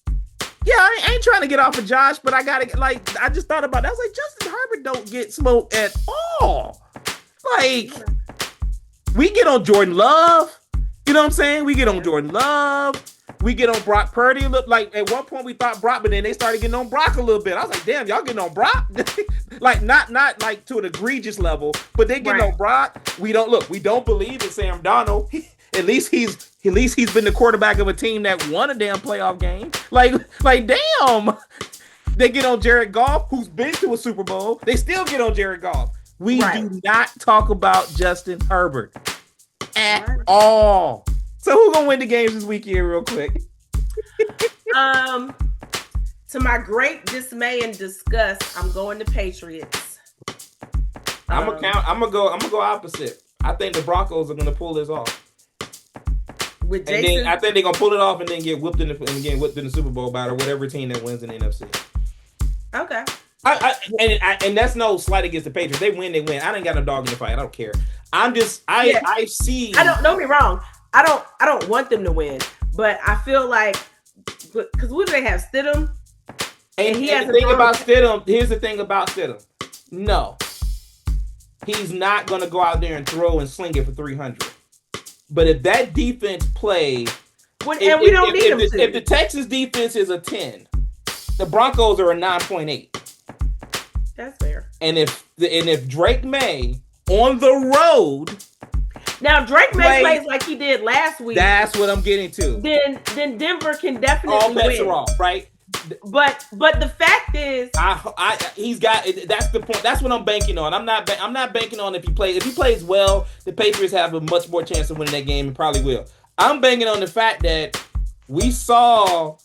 yeah, I ain't trying to get off of Josh, but I just thought about that. I was like, Justin Herbert don't get smoked at all. Like, we get on Jordan Love. You know what I'm saying? We get on Jordan Love. We get on Brock Purdy. Look, like, at one point we thought Brock, but then they started getting on Brock a little bit. I was like, damn, y'all getting on Brock? Like, not like to an egregious level, but they getting on Brock. We don't believe in Sam Darnold. At least he's been the quarterback of a team that won a damn playoff game. Like damn. They get on Jared Goff, who's been to a Super Bowl. They still get on Jared Goff. We do not talk about Justin Herbert at all. So who's gonna win the games this weekend, real quick? To my great dismay and disgust, I'm going to Patriots. I'm gonna go opposite. I think the Broncos are gonna pull this off. With Jason, and then I think they're gonna pull it off and then get whipped in the Super Bowl by whatever team that wins in the NFC. Okay. And that's no slight against the Patriots. They win. I ain't got no dog in the fight. I don't care. I see. Don't be wrong. I don't want them to win, but I feel like because what do they have? Stidham. And he has the thing about Stidham. Here's the thing about Stidham. No, he's not gonna go out there and throw and sling it for 300. But if that defense plays, we don't need them to. If the Texas defense is a 10, the Broncos are a 9.8. That's fair. And if Drake May on the road, now Drake May plays like he did last week. That's what I'm getting to. Then Denver can definitely all bets win. are off, right? But the fact is, he's got. That's the point. That's what I'm banking on. I'm not banking on if he plays well, the Patriots have a much more chance of winning that game and probably will. I'm banking on the fact that we saw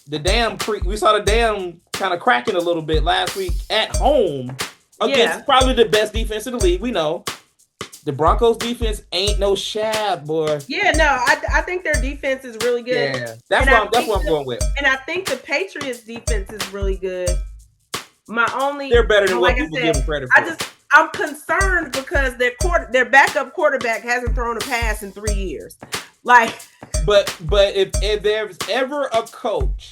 the dam kind of cracking a little bit last week at home against probably the best defense in the league. We know. The Broncos defense ain't no shab, boy. Yeah, no, I think their defense is really good. Yeah, that's what I'm going with. And I think the Patriots defense is really good. They're better than what people give them credit for. I'm concerned because their backup quarterback hasn't thrown a pass in 3 years. Like, but if there's ever a coach,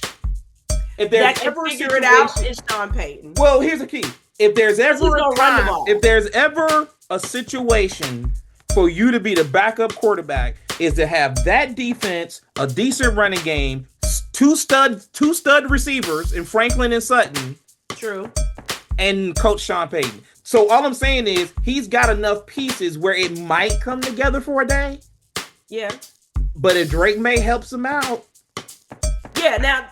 if there's ever a figure it out, it's Sean Payton. Well, here's the key: if there's ever a situation for you to be the backup quarterback, is to have that defense, a decent running game, two stud receivers in Franklin and Sutton. True. And Coach Sean Payton. So all I'm saying is he's got enough pieces where it might come together for a day. Yeah. But if Drake May helps him out. Yeah, now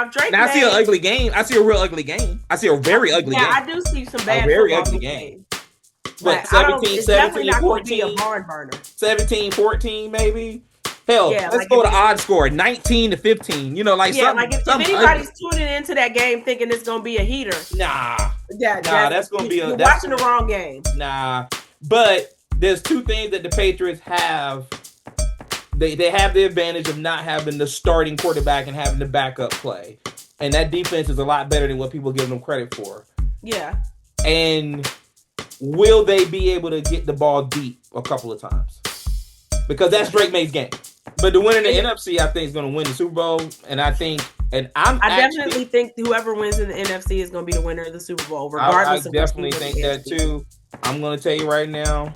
Drake May. I see an ugly game. I see a real ugly game. I see a very ugly game. Yeah, I do see some bad very ugly game. But 17, 17, 14. 17-14 maybe. Hell, yeah, let's go to odd score, 19-15. You know, like something. If anybody's tuning into that game thinking it's gonna be a heater, that's gonna be you're watching the wrong game. Nah, but there's two things that the Patriots have. They have the advantage of not having the starting quarterback and having the backup play, and that defense is a lot better than what people give them credit for. Yeah. And will they be able to get the ball deep a couple of times? Because that's Drake May's game. But the winner in the NFC, I think, is going to win the Super Bowl. And I definitely think whoever wins in the NFC is going to be the winner of the Super Bowl, regardless of. I definitely think that too. I'm going to tell you right now,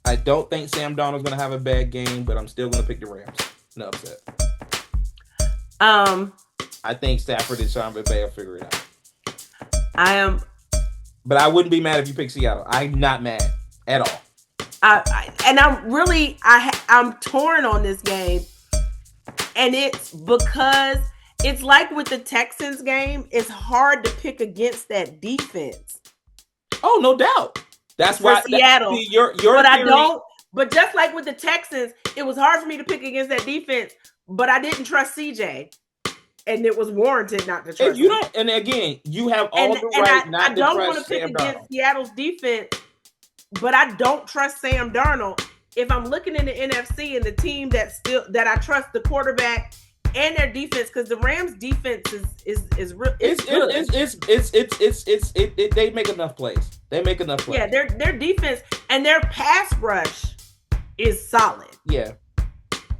I don't think Sam Darnold's going to have a bad game, but I'm still going to pick the Rams. No upset. I think Stafford and Sean McDermott will figure it out. I am. But I wouldn't be mad if you pick Seattle. I'm not mad at all. I'm torn on this game, and it's because it's like with the Texans game, it's hard to pick against that defense. Oh, no doubt. That's why Seattle. Your but I don't. But just like with the Texans, it was hard for me to pick against that defense. But I didn't trust CJ, and it was warranted not to trust. If you don't, and again, you have all the right not to trust. I don't want to pick against Seattle's defense. But I don't trust Sam Darnold. If I'm looking in the NFC and the team that I trust the quarterback and their defense, because the Rams' defense is real. They make enough plays. Yeah, their defense and their pass rush is solid. Yeah.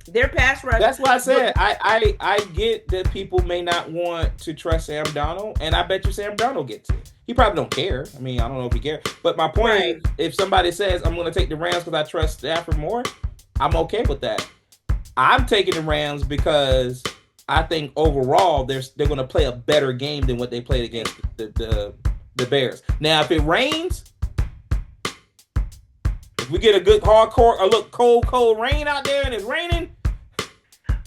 Their pass rush. That's why I said I get that people may not want to trust Sam Darnold, and I bet you Sam Darnold gets it. He probably don't care. I mean, I don't know if he cares. But my point is, if somebody says, I'm going to take the Rams because I trust Stafford more, I'm okay with that. I'm taking the Rams because I think overall they're going to play a better game than what they played against the Bears. Now, if it rains, if we get a good cold rain out there and it's raining,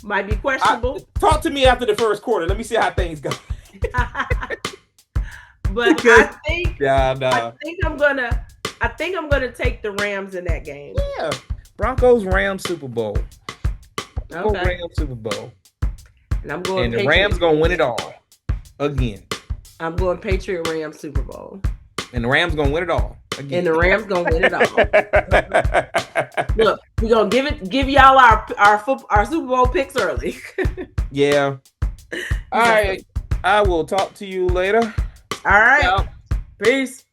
might be questionable. Talk to me after the first quarter. Let me see how things go. But I think I'm gonna take the Rams in that game. Yeah, Broncos Rams Super Bowl. Okay. Rams Super Bowl. And I'm going. And the Rams gonna win it all again. I'm going Patriot Rams Super Bowl. And the Rams gonna win it all again. And the Rams gonna win it all. Look, we're gonna give y'all our Super Bowl picks early. Yeah. All right. I will talk to you later. All right. Peace.